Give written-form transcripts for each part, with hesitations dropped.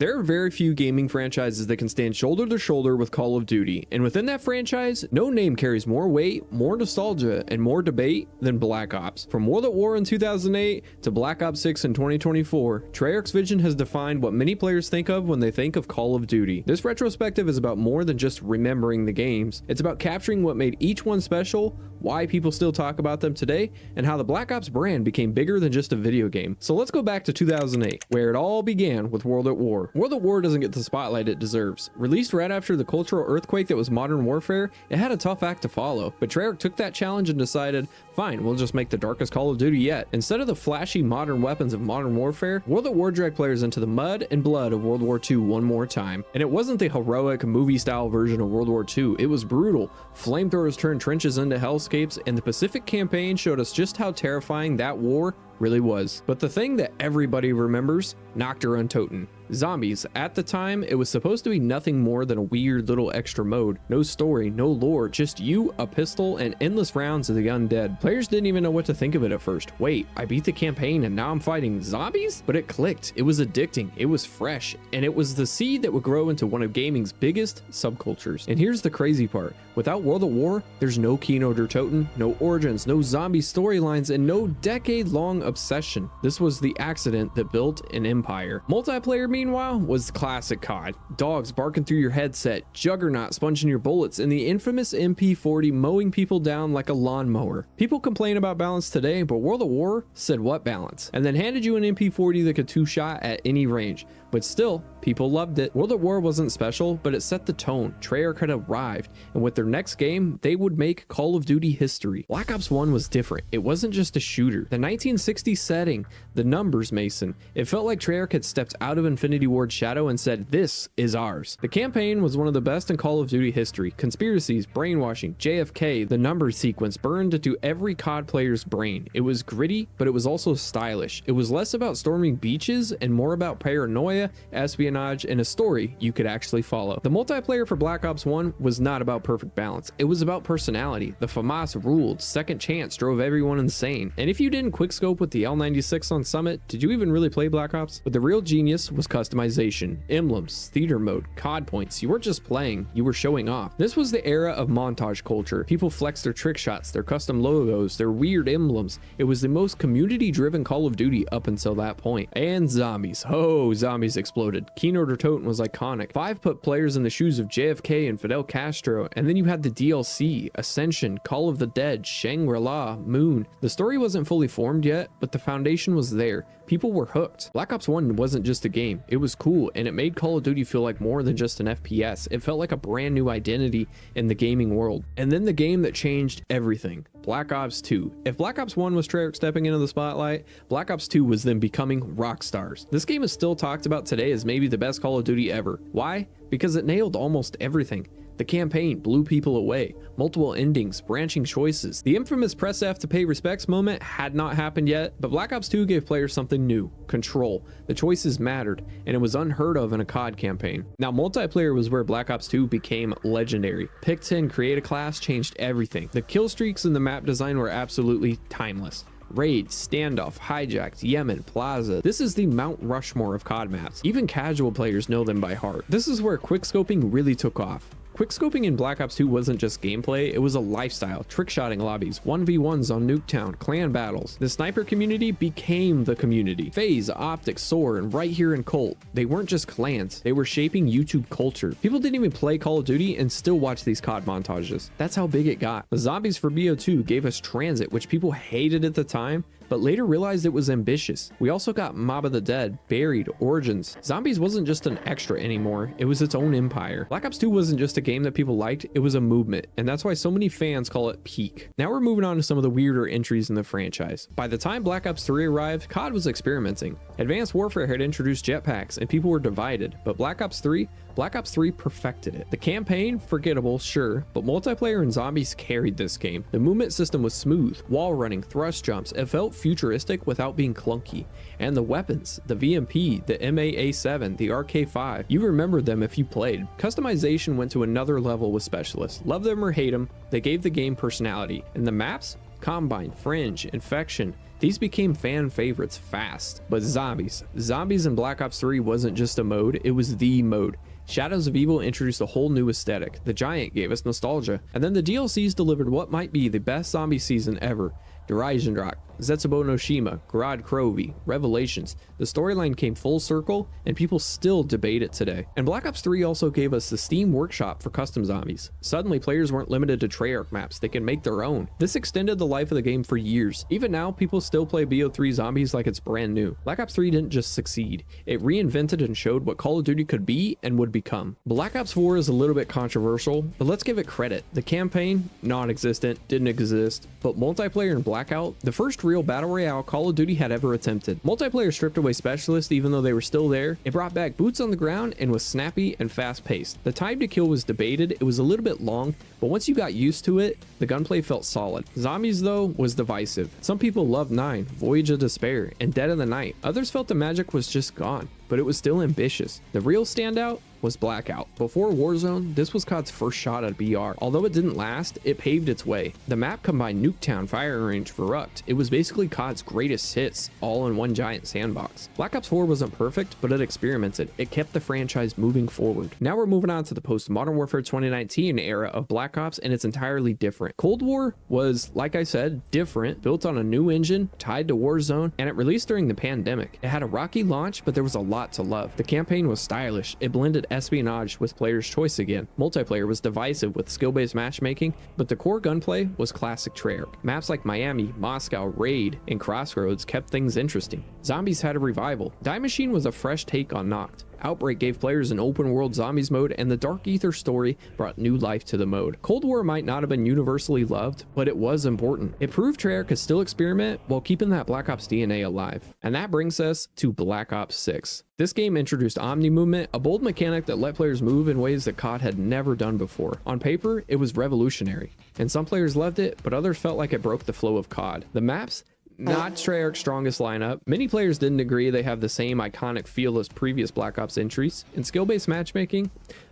There are very few gaming franchises that can stand shoulder to shoulder with Call of Duty, and within that franchise, no name carries more weight, more nostalgia, and more debate than Black Ops. From World at War in 2008 to Black Ops 6 in 2024, Treyarch's vision has defined what many players think of when they think of Call of Duty. This retrospective is about more than just remembering the games. It's about capturing what made each one special, why people still talk about them today, and how the Black Ops brand became bigger than just a video game. So let's go back to 2008, where it all began with World at War. World at War doesn't get the spotlight it deserves. Released right after the cultural earthquake that was Modern Warfare, it had a tough act to follow, but Treyarch took that challenge and decided, fine, we'll just make the darkest Call of Duty yet. Instead of the flashy modern weapons of Modern Warfare, World at War dragged players into the mud and blood of World War II one more time. And it wasn't the heroic movie-style version of World War II, it was brutal. Flamethrowers turned trenches into hellscapes, and the Pacific Campaign showed us just how terrifying that war really was. But the thing that everybody remembers, Noctur Untoten. Zombies. At the time, it was supposed to be nothing more than a weird little extra mode. No story, no lore, just you, a pistol, and endless rounds of the undead. Players didn't even know what to think of it at first. Wait, I beat the campaign and now I'm fighting zombies? But it clicked. It was addicting. It was fresh. And it was the seed that would grow into one of gaming's biggest subcultures. And here's the crazy part. Without World at War, there's no Kino der Toten, no Origins, no zombie storylines, and no decade-long obsession. This was the accident that built an empire. Multiplayer, meanwhile, was classic COD. Dogs barking through your headset, Juggernaut sponging your bullets, and the infamous MP40 mowing people down like a lawnmower. People complain about balance today, but World at War said what balance? And then handed you an MP40 that could two-shot at any range. But still, people loved it. World at War wasn't special, but it set the tone. Treyarch had arrived, and with their next game, they would make Call of Duty history. Black Ops 1 was different. It wasn't just a shooter. The 1960s setting, the numbers, Mason. It felt like Treyarch had stepped out of Infinity Ward's shadow and said, this is ours. The campaign was one of the best in Call of Duty history. Conspiracies, brainwashing, JFK, the numbers sequence burned into every COD player's brain. It was gritty, but it was also stylish. It was less about storming beaches and more about paranoia, espionage, and a story you could actually follow. The multiplayer for Black Ops 1 was not about perfect balance. It was about personality. The FAMAS ruled. Second Chance drove everyone insane. And if you didn't quickscope with the L96 on Summit, did you even really play Black Ops? But the real genius was customization, emblems, theater mode, COD points. You weren't just playing, you were showing off. This was the era of montage culture. People flexed their trick shots, their custom logos, their weird emblems. It was the most community-driven Call of Duty up until that point. And zombies. Oh, zombies exploded. Kino der Toten was iconic. 5 put players in the shoes of JFK and Fidel Castro, and then you had the DLC, Ascension, Call of the Dead, Shangri-La, Moon. The story wasn't fully formed yet, but the foundation was there. People were hooked. Black Ops 1 wasn't just a game. It was cool, and it made Call of Duty feel like more than just an FPS. It felt like a brand new identity in the gaming world. And then the game that changed everything, Black Ops 2. If Black Ops 1 was Treyarch stepping into the spotlight, Black Ops 2 was them becoming rock stars. This game is still talked about today as maybe the best Call of Duty ever. Why? Because it nailed almost everything. The campaign blew people away, multiple endings, branching choices. The infamous press F to pay respects moment had not happened yet, but Black Ops 2 gave players something new, control. The choices mattered, and it was unheard of in a COD campaign. Now, multiplayer was where Black Ops 2 became legendary. Pick 10, create a class, changed everything. The kill streaks and the map design were absolutely timeless. Raid, Standoff, Hijacked, Yemen, Plaza. This is the Mount Rushmore of COD maps. Even casual players know them by heart. This is where quickscoping really took off. Quickscoping in Black Ops 2 wasn't just gameplay, it was a lifestyle. Trickshotting lobbies, 1v1s on Nuketown, clan battles. The sniper community became the community. FaZe, Optics, Soar, and right here in Colt, they weren't just clans, they were shaping YouTube culture. People didn't even play Call of Duty and still watch these COD montages. That's how big it got. The zombies for BO2 gave us Transit, which people hated at the time, but later realized it was ambitious. We also got Mob of the Dead, Buried, Origins. Zombies wasn't just an extra anymore, it was its own empire. Black Ops 2 wasn't just a game that people liked, it was a movement, and that's why so many fans call it peak. Now we're moving on to some of the weirder entries in the franchise. By the time Black Ops 3 arrived, COD was experimenting. Advanced Warfare had introduced jetpacks, and people were divided, but Black Ops 3 perfected it. The campaign, forgettable, sure, but multiplayer and zombies carried this game. The movement system was smooth, wall running, thrust jumps, it felt futuristic without being clunky. And the weapons, the VMP, the MAA7, the RK5, you remembered them if you played. Customization went to another level with specialists. Love them or hate them, they gave the game personality. And the maps? Combine, Fringe, Infection. These became fan favorites fast. But zombies in Black Ops 3 wasn't just a mode, it was the mode. Shadows of Evil introduced a whole new aesthetic. The Giant gave us nostalgia. And then the DLCs delivered what might be the best zombie season ever. Derision, Zetsubo no Shima, Grad Krovi, Revelations. The storyline came full circle, and people still debate it today. And Black Ops 3 also gave us the Steam Workshop for custom zombies. Suddenly, players weren't limited to Treyarch maps, they can make their own. This extended the life of the game for years. Even now, people still play BO3 zombies like it's brand new. Black Ops 3 didn't just succeed, it reinvented and showed what Call of Duty could be and would become. Black Ops 4 is a little bit controversial, but let's give it credit. The campaign, non-existent, didn't exist, but multiplayer and Blackout, the first real battle royale Call of Duty had ever attempted. Multiplayer stripped away specialists even though they were still there. It brought back boots on the ground and was snappy and fast paced. The time to kill was debated, it was a little bit long, but once you got used to it, the gunplay felt solid. Zombies though was divisive. Some people loved 9, Voyage of Despair, and Dead of the Night. Others felt the magic was just gone, but it was still ambitious. The real standout was Blackout. Before Warzone, this was COD's first shot at BR. Although it didn't last, it paved its way. The map combined Nuketown, Fire Range, Verruct. It was basically COD's greatest hits, all in one giant sandbox. Black Ops 4 wasn't perfect, but it experimented. It kept the franchise moving forward. Now we're moving on to the post-Modern Warfare 2019 era of Black Ops, and it's entirely different. Cold War was, like I said, different, built on a new engine, tied to Warzone, and it released during the pandemic. It had a rocky launch, but there was a lot to love. The campaign was stylish. It blended espionage with player's choice again. Multiplayer was divisive with skill-based matchmaking, but the core gunplay was classic Treyarch. Maps like Miami, Moscow, Raid, and Crossroads kept things interesting. Zombies had a revival. Die Machine was a fresh take on Noct. Outbreak gave players an open world zombies mode, and the Dark Ether story brought new life to the mode. Cold War might not have been universally loved, but it was important. It proved Treyarch could still experiment while keeping that Black Ops DNA alive. And that brings us to Black Ops 6. This game introduced Omni Movement, a bold mechanic that let players move in ways that COD had never done before. On paper, it was revolutionary, and some players loved it, but others felt like it broke the flow of COD. The maps, not Treyarch's strongest lineup. Many players didn't agree they have the same iconic feel as previous Black Ops entries. And skill-based matchmaking?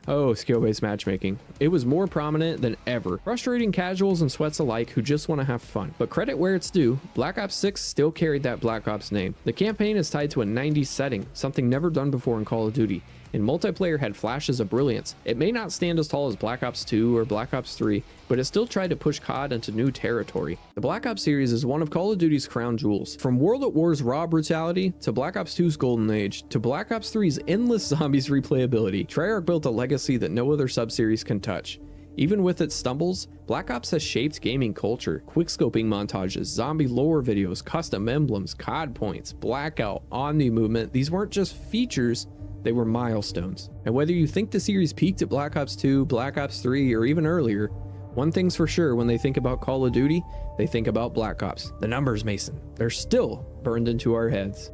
Oh, skill-based matchmaking. It was more prominent than ever, frustrating casuals and sweats alike who just want to have fun. But credit where it's due, Black Ops 6 still carried that Black Ops name. The campaign is tied to a 90s setting, something never done before in Call of Duty, and multiplayer had flashes of brilliance. It may not stand as tall as Black Ops 2 or Black Ops 3, but it still tried to push COD into new territory. The Black Ops series is one of Call of Duty's crown jewels. From World at War's raw brutality, to Black Ops 2's golden age, to Black Ops 3's endless zombies replayability, Treyarch built a legacy that no other subseries can touch. Even with its stumbles, Black Ops has shaped gaming culture. Quickscoping montages, zombie lore videos, custom emblems, COD points, Blackout, Omni Movement, these weren't just features, they were milestones. And whether you think the series peaked at Black Ops 2, Black Ops 3, or even earlier, one thing's for sure when they think about Call of Duty, they think about Black Ops. The numbers, Mason, they're still burned into our heads.